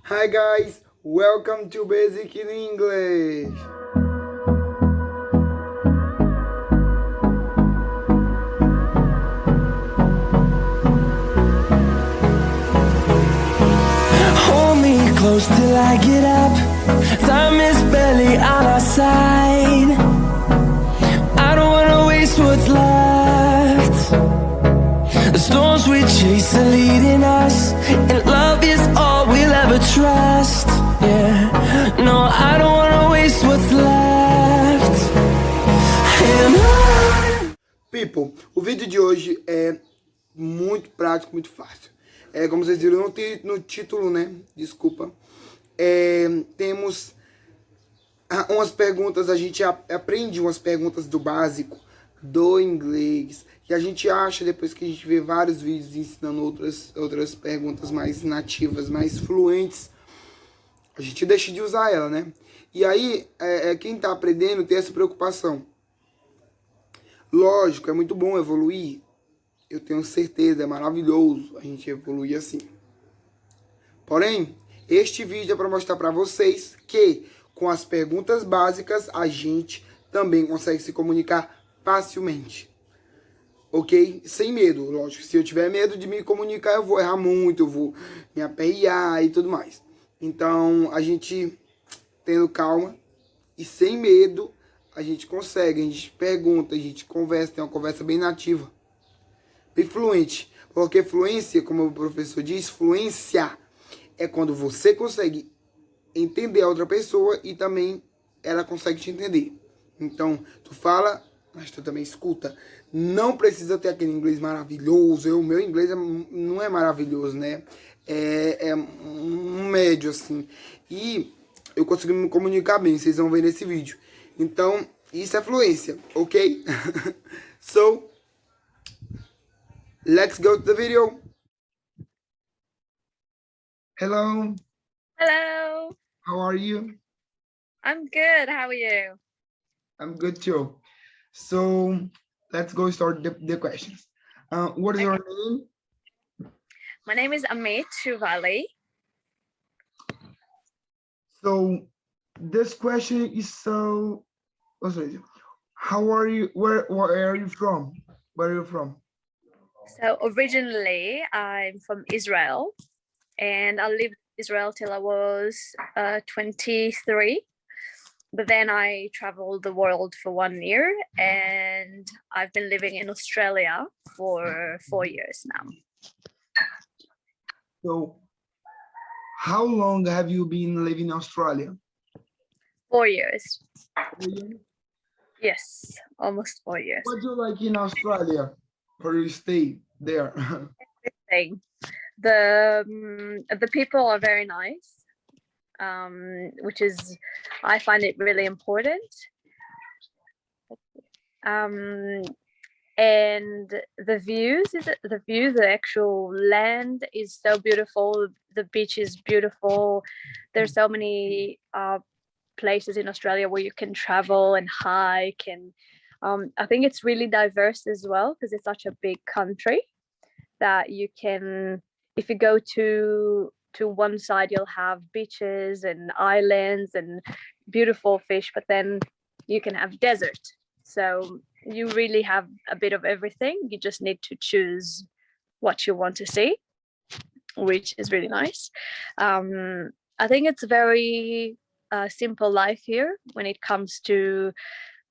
Hi guys, welcome to Basic in English. Hold me close till I get up. Time is barely on our side. I don't wanna waste what's left. The storms we chase are leading us, and love is all we'll ever trust. Yeah, no, I don't wanna waste what's left. And People, o vídeo de hoje é muito prático, muito fácil. Como vocês viram no título, né? Desculpa. Temos umas perguntas, a gente aprende umas perguntas do básico do inglês, que a gente acha depois que a gente vê vários vídeos ensinando outras perguntas mais nativas, mais fluentes, a gente deixa de usar ela, né? E aí, quem tá aprendendo tem essa preocupação. Lógico, é muito bom evoluir, eu tenho certeza, é maravilhoso a gente evoluir assim. Porém, este vídeo é para mostrar para vocês que com as perguntas básicas a gente também consegue se comunicar facilmente. Ok? Sem medo, lógico. Se eu tiver medo de me comunicar, eu vou errar muito, eu vou me aperrear e tudo mais. Então, a gente tendo calma e sem medo, a gente consegue, a gente pergunta, a gente conversa, tem uma conversa bem nativa, bem fluente. Porque fluência, como o professor diz, fluência é quando você consegue entender a outra pessoa e também ela consegue te entender. Então, tu fala, mas tu também escuta. Não precisa ter aquele inglês maravilhoso. O meu inglês não é maravilhoso, né? É um médio, assim. E eu consigo me comunicar bem, vocês vão ver nesse vídeo. Então, isso é fluência, ok? So, let's go to the video. Hello, Hello, how are you? I'm good. How are you? I'm good too. So, let's go start the questions. What is your name? My name is Amit Shuvali. So, this question is so... How are you? Where are you from? Where are you from? So originally I'm from Israel and I lived in Israel till I was 23. But then I traveled the world for 1 year and I've been living in Australia for 4 years now. So, how long have you been living in Australia? 4 years. Yes, almost 4 years. What do you like in Australia for you stay there? Thing. The people are very nice, which is, I find it really important. And the actual land is so beautiful. The beach is beautiful. There's so many places in Australia where you can travel and hike, and I think it's really diverse as well because it's such a big country that you can, if you go to one side, you'll have beaches and islands and beautiful fish, but then you can have desert. So you really have a bit of everything. You just need to choose what you want to see, which is really nice. I think it's very simple life here when it comes to,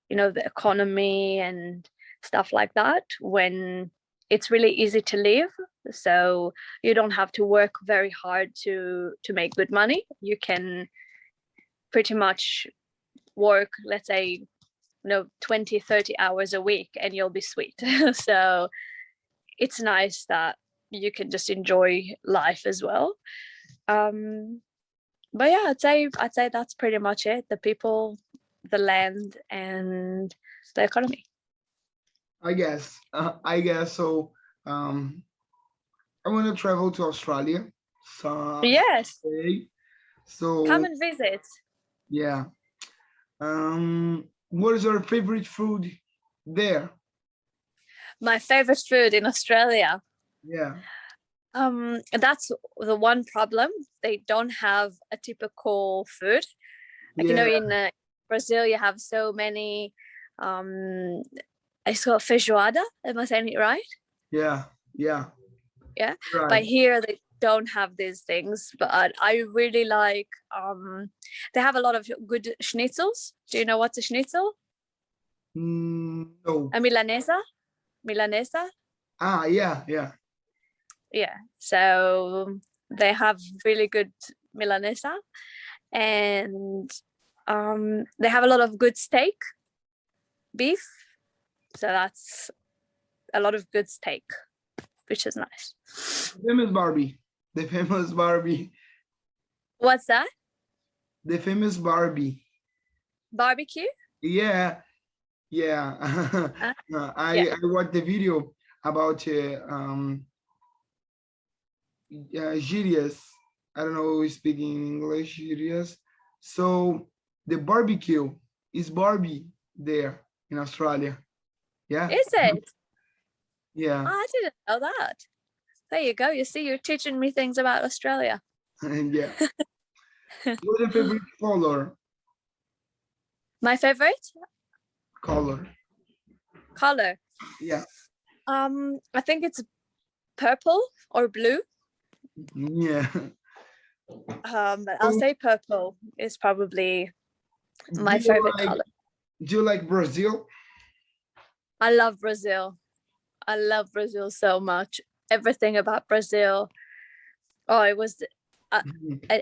the economy and stuff like that, when it's really easy to live. So you don't have to work very hard to make good money. You can pretty much work, let's say, 20-30 hours a week and you'll be sweet. So it's nice that you can just enjoy life as well. But yeah, I'd say that's pretty much it. The people, the land, and the economy. I guess so. I want to travel to Australia. So Yes, so come and visit. yeah. What is your favorite food there? My favorite food in Australia. Yeah. That's the one problem. They don't have a typical food. Like, you know, in Brazil, you have so many, it's called feijoada. Am I saying it right? Yeah. Yeah. Right. But here they don't have these things. But I really like, they have a lot of good schnitzels. Do you know what's a schnitzel? No. A milanesa? Milanesa? Ah, yeah. Yeah. So they have really good milanesa. And they have a lot of good steak, beef. So that's a lot of good steak, which is nice. The famous Barbie. What's that? The famous Barbie. Barbecue? Yeah. I watched the video about gírias. I don't know speaking English, gírias. So the barbecue is Barbie there in Australia. Yeah. Is it? Yeah. Oh, I didn't know that. There you go. You see, you're teaching me things about Australia. Yeah. What's your favorite color? My favorite Color. Yeah. I think it's purple or blue. Yeah. But I'll say purple is probably my Do you favorite like- color. Do you like Brazil? I love Brazil. I love Brazil so much. Everything about Brazil. Oh, it was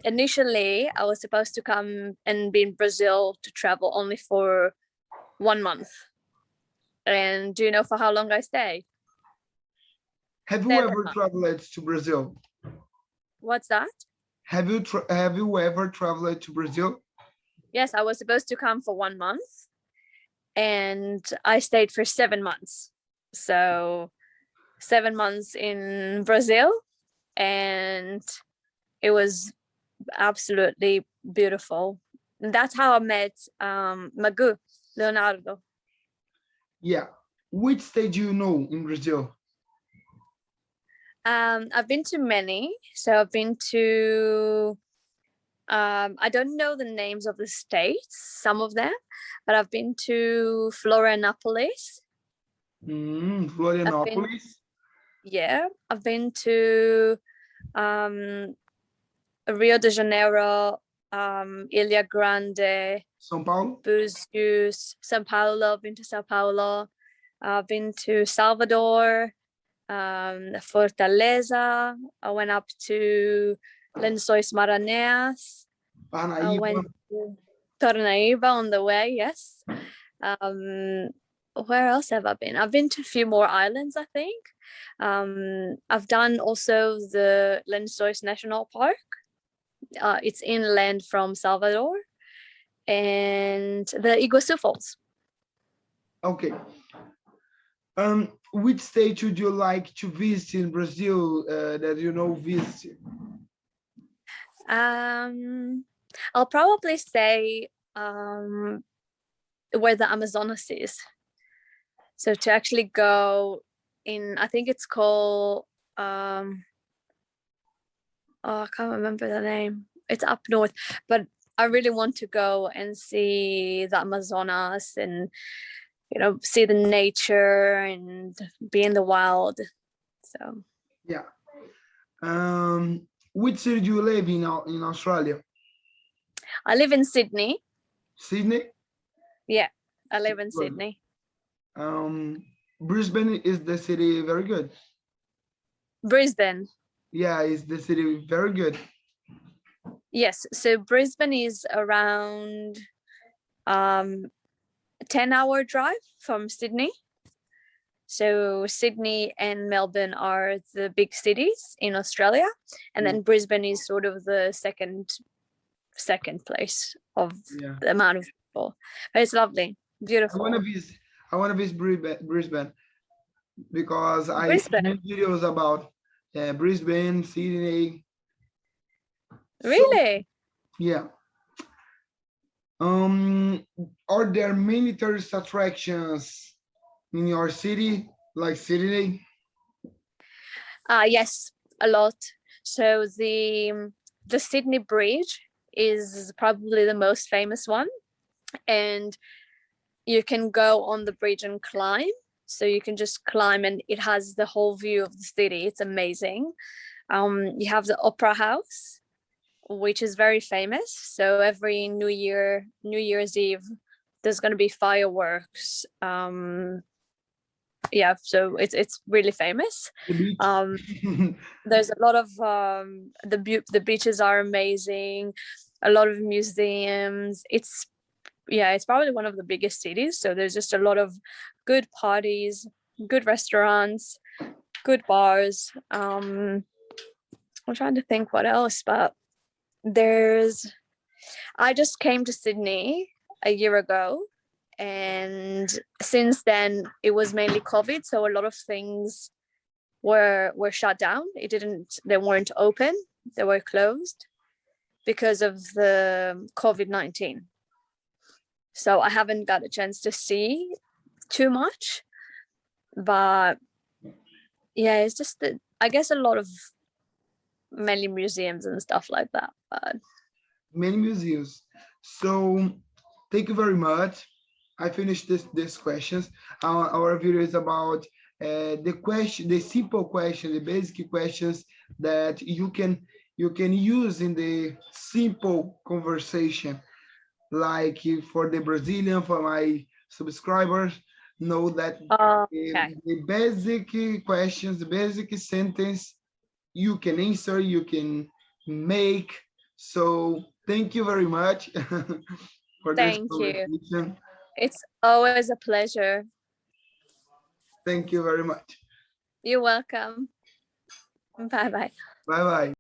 initially I was supposed to come and be in Brazil to travel only for 1 month. And do you know for how long I stayed? Have you 7 ever months. traveled to Brazil? What's that? Have you ever traveled to Brazil? Yes, I was supposed to come for 1 month and I stayed for 7 months. So 7 months in Brazil, and it was absolutely beautiful. And that's how I met Magu, Leonardo. Yeah. Which state do you know in Brazil? I've been to many. So I've been to, I don't know the names of the states, some of them, but I've been to Florianopolis. Florianopolis. I've been to Rio de Janeiro, Ilha Grande, São Paulo. Búzios, São Paulo. I've been to São Paulo. I've been to Salvador, Fortaleza. I went up to Lençóis Maranhães. I went to Tornaíba on the way, yes. Where else have I been? I've been to a few more islands, I think. I've done also the Lençóis National Park. It's inland from Salvador, and the Iguaçu Falls. Okay. Which state would you like to visit in Brazil that you know visit? I'll probably say where the Amazonas is. So to actually go in, I think it's called, I can't remember the name. It's up north, but I really want to go and see the Amazonas and, you know, see the nature and be in the wild. So yeah. Which city do you live in Australia? I live in Sydney. Sydney? Yeah, I live in Sydney. Brisbane is the city very good. Brisbane. Yeah, is the city very good. Yes, so Brisbane is around 10-hour drive from Sydney. So Sydney and Melbourne are the big cities in Australia, and then Brisbane is sort of the second place of the amount of people. But it's lovely, beautiful. I want to visit Brisbane because I see videos about Brisbane, Sydney. Really? So, yeah. Are there many tourist attractions in your city, like Sydney? Yes, a lot. So the Sydney Bridge is probably the most famous one, and you can go on the bridge and climb. So you can just climb, and it has the whole view of the city. It's amazing. You have the Opera House, which is very famous. So every New Year's Eve, there's going to be fireworks. Yeah, so it's really famous. The beach. There's a lot of the beaches are amazing. A lot of museums. It's probably one of the biggest cities. So there's just a lot of good parties, good restaurants, good bars. I'm trying to think what else, but I just came to Sydney a year ago, and since then it was mainly COVID, so a lot of things were shut down. They weren't open, they were closed because of the COVID-19. So I haven't got a chance to see too much, but yeah, it's just that I guess a lot of many museums and stuff like that. But Many museums. So thank you very much. I finished these questions. Our video is about the simple question, the basic questions that you can use in the simple conversation. Like for the Brazilian, for my subscribers, know that okay. the basic questions, the basic sentence, you can answer, you can make. So thank you very much for this Thank you. conversation. It's always a pleasure. Thank you very much. You're welcome. Bye bye. Bye bye.